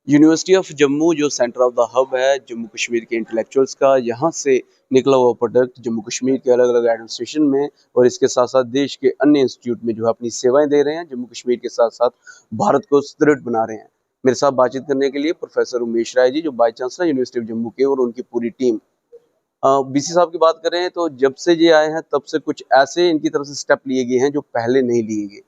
University of Jammu जो centre of the hub है जम्मू कश्मीर के इंटेलेक्चुअल्स का, यहाँ से निकला हुआ प्रोडक्ट जम्मू कश्मीर के अलग अलग एडमिनिस्ट्रेशन में और इसके साथ साथ देश के अन्य इंस्टीट्यूट में जो है अपनी सेवाएं दे रहे हैं, जम्मू कश्मीर के साथ साथ भारत को सुदृढ़ बना रहे हैं। मेरे साथ बातचीत करने के लिए प्रोफेसर उमेश राय जी, जो vice chancellor university of Jammu के, और उनकी पूरी टीम। बीसी साहब की बात करें तो जब से ये आए हैं तब से कुछ ऐसे इनकी तरफ से स्टेप लिए गए हैं जो पहले नहीं लिए गए।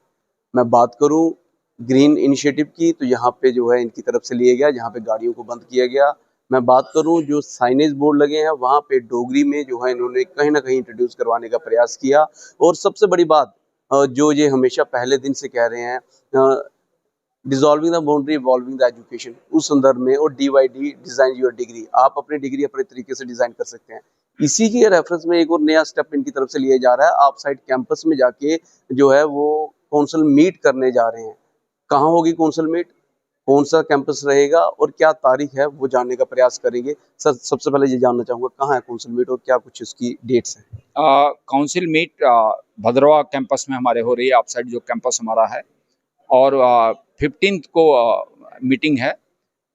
मैं बात करूं ग्रीन इनिशिएटिव की तो यहाँ पे जो है इनकी तरफ से लिया गया, जहाँ पे गाड़ियों को बंद किया गया। मैं बात करूं जो साइनेज बोर्ड लगे हैं वहाँ पे डोगरी में जो है इन्होंने कहीं ना कहीं इंट्रोड्यूस करवाने का प्रयास किया। और सबसे बड़ी बात जो ये हमेशा पहले दिन से कह रहे हैं, dissolving the boundary evolving the education, उस संदर्भ में, और DYD डिजाइन योर डिग्री, आप अपनी डिग्री अपने तरीके से डिजाइन कर सकते हैं। इसी के रेफरेंस में एक और नया स्टेप इनकी तरफ से लिया जा रहा है। आप साइड कैंपस में जाके जो है वो काउंसिल मीट करने जा रहे हैं। कहाँ होगी काउंसिल मीट, कौन सा कैंपस रहेगा और क्या तारीख है, वो जानने का प्रयास करेंगे। सर, सबसे पहले ये जानना चाहूंगा कहाँ है काउंसिल मीट और क्या कुछ उसकी डेट्स हैं। काउंसिल मीट भद्रवा कैंपस में हमारे हो रही है, आप साइड जो कैंपस हमारा है, और 15 को मीटिंग है।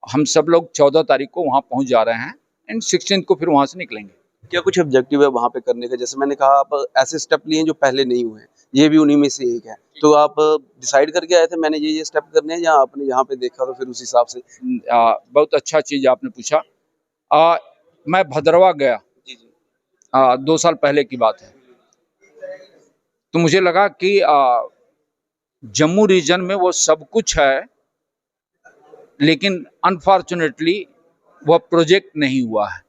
हम सब लोग 14 तारीख को वहाँ पहुँच जा रहे हैं एंड 16 को फिर वहाँ से निकलेंगे। क्या कुछ ऑब्जेक्टिव है वहाँ पे करने का? जैसे मैंने कहा, आप ऐसे स्टेप लिए हैं जो पहले नहीं हुए हैं, ये भी उन्हीं में से एक है। तो आप डिसाइड करके आए थे मैंने ये स्टेप करने हैं, या आपने यहाँ पे देखा तो फिर उस हिसाब से? बहुत अच्छा चीज आपने पूछा। मैं भद्रवा गया जी जी। 2 साल पहले की बात है, तो मुझे लगा कि जम्मू रीजन में वो सब कुछ है, लेकिन अनफॉर्चुनेटली वह प्रोजेक्ट नहीं हुआ है।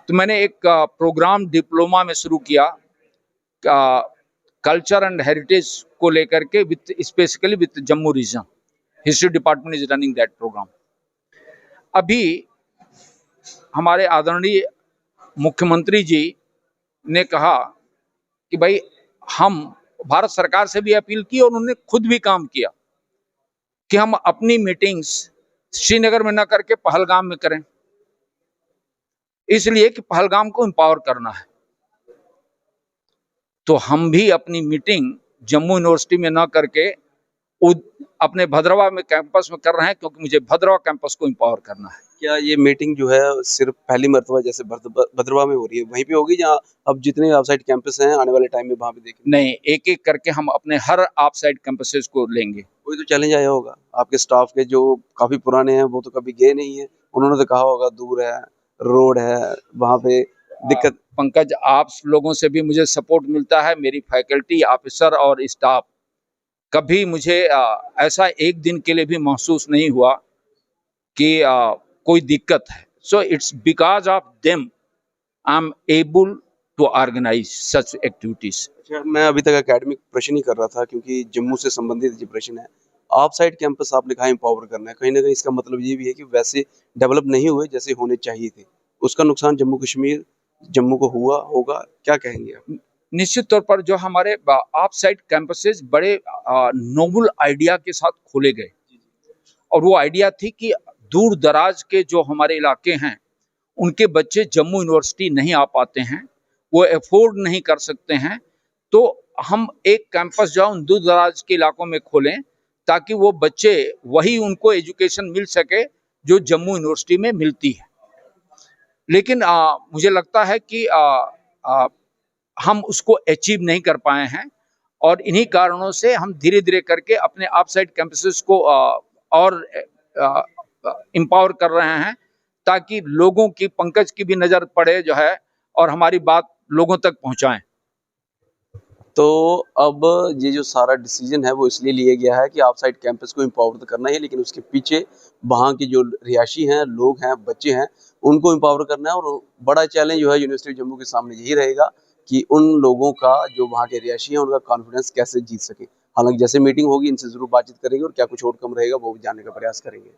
तो मैंने एक प्रोग्राम डिप्लोमा में शुरू किया कल्चर एंड हेरिटेज को लेकर के, with specifically with Jammu region. History department is running that programme. अभी हमारे आदरणीय मुख्यमंत्री जी ने कहा कि भाई, हम भारत सरकार से भी अपील की और उन्होंने खुद भी काम किया कि हम अपनी मीटिंग्स श्रीनगर में न करके पहलगाम में करें, इसलिए कि पहलगाम को एम्पावर करना है। तो हम भी अपनी मीटिंग जम्मू यूनिवर्सिटी में न करके अपने भद्रवा में कैंपस में कर रहे हैं, क्योंकि मुझे भद्रवा कैंपस को एम्पावर करना है। क्या ये मीटिंग जो है सिर्फ पहली मर्तबा जैसे भद्रवा में हो रही है वहीं पे होगी, जहाँ अब जितने ऑफसाइड कैंपस हैं आने वाले टाइम में वहाँ पे देखेंगे? नहीं, एक एक करके हम अपने हर ऑफसाइड कैंपसेस को लेंगे। कोई तो चैलेंज आया होगा आपके स्टाफ के जो काफी पुराने हैं, वो तो कभी गए नहीं है, उन्होंने तो कहा होगा दूर है, रोड है, वहाँ पे दिक्कत। पंकज, आप लोगों से भी मुझे सपोर्ट मिलता है, मेरी फैकल्टी, ऑफिसर और स्टाफ, कभी मुझे ऐसा एक दिन के लिए भी महसूस नहीं हुआ कि कोई दिक्कत है। So it's because of them I am able to organise such activities. मैं अभी तक एकेडमिक प्रश्न ही कर रहा था, क्योंकि जम्मू से संबंधित जो प्रश्न है, ऑफ साइड कैंपस आपने कहा एम्पावर करना है, कहीं ना कहीं इसका मतलब ये भी है कि वैसे डेवलप नहीं हुए जैसे होने चाहिए थे। उसका नुकसान जम्मू को हुआ होगा, क्या कहेंगे आप? निश्चित तौर पर जो हमारे ऑफ साइड कैंपसेस बड़े नोबल आइडिया के साथ खोले गए, और वो आइडिया थी कि दूर दराज के जो हमारे इलाके हैं उनके बच्चे जम्मू यूनिवर्सिटी नहीं आ पाते हैं, वो अफोर्ड नहीं कर सकते हैं, तो हम एक कैंपस जो उन दूर दराज के इलाकों में खोलें ताकि वो बच्चे वही उनको एजुकेशन मिल सके जो जम्मू यूनिवर्सिटी में मिलती है। लेकिन मुझे लगता है कि हम उसको अचीव नहीं कर पाए हैं, और इन्हीं कारणों से हम धीरे धीरे करके अपने ऑफ साइड कैंपसेस को और एम्पावर कर रहे हैं, ताकि लोगों की, पंकज की भी नजर पड़े जो है, और हमारी बात लोगों तक पहुंचाएं। तो अब ये जो सारा डिसीजन है वो इसलिए लिया गया है कि ऑफ साइड कैंपस को एम्पावर तो करना ही है, लेकिन उसके पीछे वहाँ के जो रिहायशी हैं, लोग हैं, बच्चे हैं, उनको एम्पावर करना है। और बड़ा चैलेंज जो है यूनिवर्सिटी जम्मू के सामने यही रहेगा कि उन लोगों का, जो वहाँ के रिहायशी हैं, उनका कॉन्फिडेंस कैसे जीत सके। हालांकि जैसे मीटिंग होगी इनसे जरूर बातचीत करेंगे और क्या कुछ आउटकम रहेगा वो भी जानने का प्रयास करेंगे।